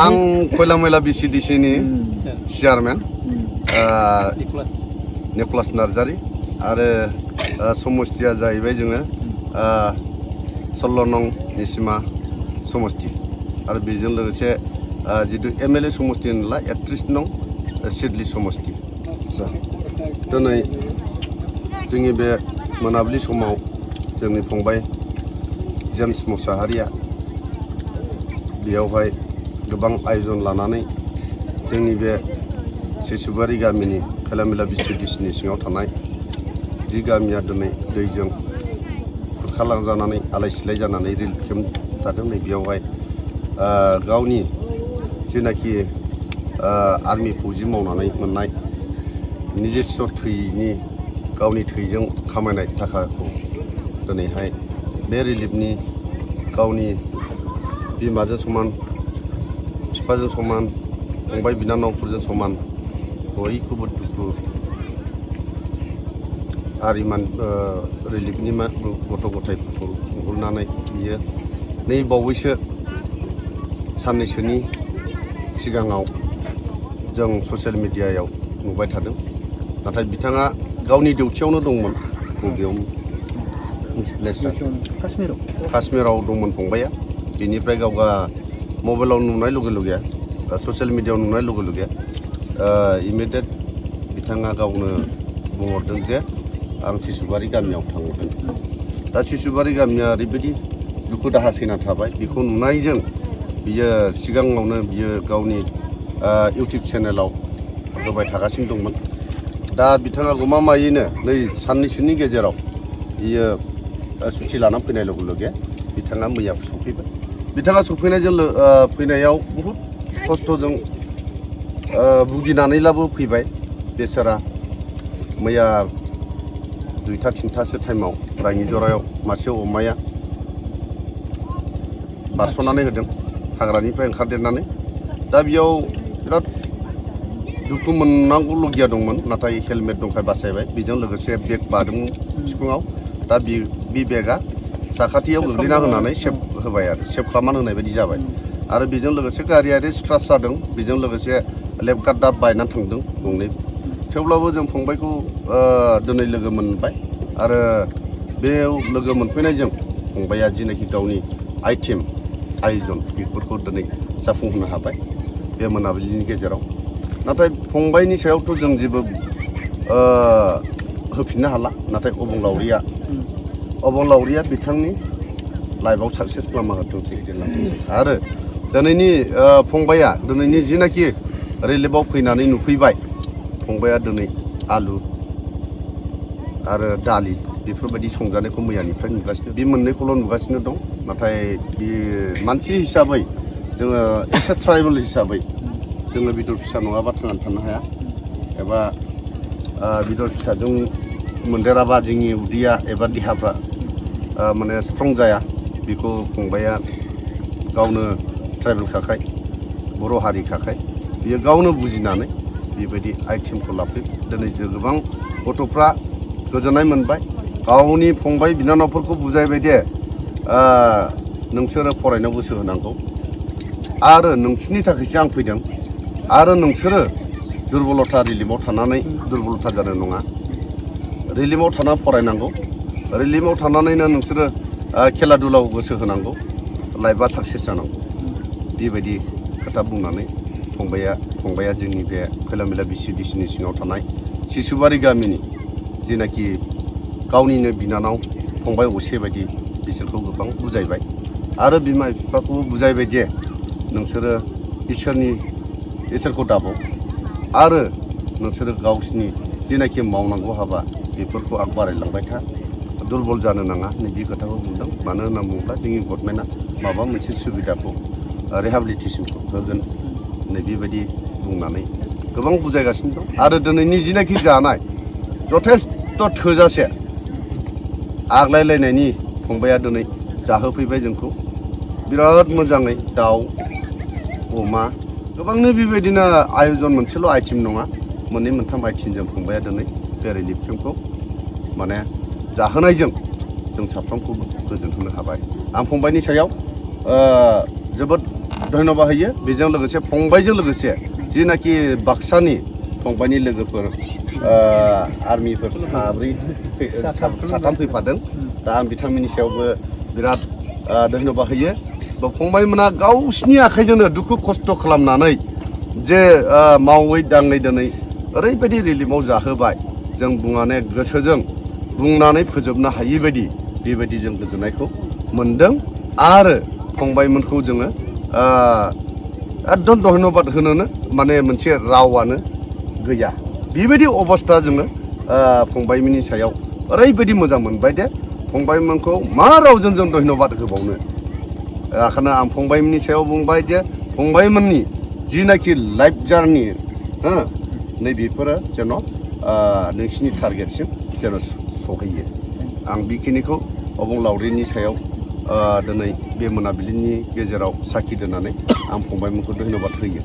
आं खयला मैला बिसिडिसिनि चेयारमेन निकलास नार्जारी आरो समष्टिया जाहैबाय जोङो 16 नं निसिमा समष्टि आरो बेजों लोगोसे जितु एमएलए समष्टि होनला 31 नं सिडली समष्टि दिनै जोंनि बे मोनाबिलि समाव जोंनि फंबाय जेम्स मुसाहारिया बेयावहाय गोबां आयोजन लानानै जोंनि बे सिसुबारि गामिनि खैलामैला बिसिडिसिनि सिङाव थानाय 10 गामिया दिनै दैजों खुरखालांजानानै आलाय सिलाय जानानै रिलिफ केम्प जादों। नै बेयावहाय गावनि जेनाखि आर्मि फौजि मावनानै मोननाय निजेस्व थैनि गावनि थैजों खामायनाय थाखाखौ दिनैहाय बे रिलिफनि गावनि बिमाजों समान बिफाजों समान फंबाय बिनानावफोरजों समान बयखौबो दुखु आरिमान रिलिफनि गथ' गथायफोरखौ नुहुरनानै बियो नै बावैसो साननैसोनि सिगाङाव जों ससियेल मिडियायाव नुबाय थादों। नाथाय बिथाङा गावनि डिउटियावनो दंमोन बबेयाव काश्मीराव दंमोन फंबाया। बेनिफ्राय गावगा मबाइलाव नुनाय लगे लगे ससियेल मिडियायाव नुनाय लगे लगे इमिडियेट बिथाङा गावनो बुंहरदों जे आं सिसुबारि गामियाव थांगोन। दा सिसुबारि गामिया ओरैबायदि दुखु दाहा सैना थाबाय। बेखौ नुनायजों बियो सिगाङावनो बियो गावनि इउटिउब चेनेलाव होबाय थागासिनो दंमोन। दा बिथाङा गमामायैनो नै साननैसोनि गेजेराव बियो सुथि लाना फैनाय लगे लगे बिथाङा मैया सफैबाय। बिथाङा सफैनायजों फैनायाव बहुद खस्थ'जों भुगिनानैब्लाबो फैबाय बेसारा। मैया 2-3 टाइमाव रायनि जरायाव मासे अमाया बारस'नानै होदों हाग्रानिफ्राय ओंखारदेरनानै। दा बेयाव बिराद दुखु मोननांगौ लगिया दंमोन, नाथाय हेलमेट दंखाय बासायबाय। बेजों लोगोसे बेग बादों सिफुङाव। दा बे बेगा साखाथियाव गोग्लैना होनानै सेफ होबाय आरो सेफ खालामना होनाय बायदि जाबाय। आरो बेजों लोगोसे गारियारि स्क्राच जादों। बेजों लोगोसे लेफ्ट गार्डआ बायनानै थांदों गंनै। थेवब्लाबो जों फंबायखौ दिनै लोगो मोनबाय आरो बे लोगो मोनफैनायजों फंबाया जिनाखि गावनि आयोजन बेफोरखौ दिनै जाफुंहोनो हाबाय बे मोनाबिलिनि गेजेराव। नाथाय फंबायनि सायावथ' जों जेबो होफिननो हाला। नाथाय अबंलावरिया बिथांनि लाइफआव साक्सेस लामा होथोंसै आरो दिनैनि फंबाया दिनैनि जिनाखि रिलिफआव फैनानै नुफैबाय फंबाया दिनै आलु आरो दालि बेफोरबायदि संजानायखौ मैयानिफ्राय नुगासिनो। बे मोननैखौल' नुगासिनो दं। नाथाय बे मानसि हिसाबै जोङो एसे ट्राइबेल हिसाबै जोङो बेदर फिसा नङाबा थांनानै थानो हाया एबा बेदर फिसाजों मोनदेराबा जोंनि उदैया एबा देहाफ्रा माने स्ट्रं जाया। बेखौ फंबाया गावनो ट्राइबेल खाखाय बर' हारि खाखाय बियो गावनो बुजिनानै बेबायदि आइटेमखौ लाफैयो। दिनै जों गोबां गथ'फ्रा गोजोननाय मोनबाय। गावनि फंबाय बिनानावफोरखौ बुजायबाय दे नोंसोरो फरायनायाव गोसो होनांगौ आरो नोंसोरनि थाखायसो आं फैदों आरो नोंसोरो दुरबलथा रिलिफआव थानानै दुरबलथा जानो नङा। रिलिफआव थानानै फरायनांगौ। रिलिफआव थानानैनो नोंसोरो खेला दुलायाव गोसो होनांगौ। लाइफआ साक्सेस जानांगौ। बेबायदि खोथा बुंनानै फंबाया जोंनि बे खैलामैला बिसिडिसिनि सिङाव थानाय सिसुबारि गामिनि जेनाखि गावनिनो बिनानाव फंबाय असे बायदि बिसोरखौ गोबां बुजायबाय आरो बिमा बिफाखौबो बुजायबाय जे नोंसोरो इसोरखौ दाबाव आरो नोंसोरो गावसिनि जेनाखि मावनांगौ हाबा बेफोरखौ आग बारायलांबाय था, दुरबल जानो नाङा। नैबे खोथाखौ बुंदों। मानो होनना बुङोब्ला जोंनि गभर्नमेन्टआ माबा मोनसे सुबिदाखौ रिहेबिलिटेसनखौ होगोन नै बेबायदि बुंनानै गोबां बुजायगासिनो दं। आरो दिनैनि जिनाखि जानाय जथेस्थ' थोजासे आग्लायलायनायनि फंबाया दिनै जाहोफैबाय जोंखौ बिराद मोजाङै। दाउ अमा गोबांनो बेबायदिनो आयोजन मोनसेल' आइटेम नङा, 2-3 आइटेमजों फंबाया दिनै बे रिलिफ केम्पखौ माने जाहोनायजों जों साफ्रोमखौबो गोजोन होनो हाबाय। आं फंबायनि सायाव जोबोद धन्यबाद होयो बेजों लोगोसे फंबायजों लोगोसे जिनाखि बाक्सानि फंबायनि लोगोफोर आर्मिफोर साथाम फैफादों दा आं बिथांमोननि सायावबो बिराद धन्यबाद होयो फंबायमोना गावसिनि आखाइजोंनो दुखु खस्थ' खालामनानै जे मावै दाङै दिनै ओरैबायदि रिलिफआव जाहोबाय जों बुंनानै गोसोजों बुंनानै फोजोबनो हायि बायदि बेबायदि जों गोजोननायखौ मोन्दों आरो फंबायमोनखौ जोङो एकदम धन्यबाद होनोनो माने मोनसे रावानो गैया बेबायदि अबस्था जोङो फंबायमोननि सायाव ओरैबायदि मोजां मोनबाय दे फंबायमोनखौ मा रावजों जों धन्यबाद होबावनो ओंखायनो आं फंबायमोननि सायाव बुंबाय जे फंबायमोननि जिनाखि लाइफ जार्नि नैबेफोरो जेन' नोंसिनि टारगेटसिम जेन' सहैयो आं बेखिनिखौ अबंलावरिनि सायाव दिनै बे मोनाबिलिनि गेजेराव साखि दोननानै आं फंबायमोनखौ धन्यबाद होयो।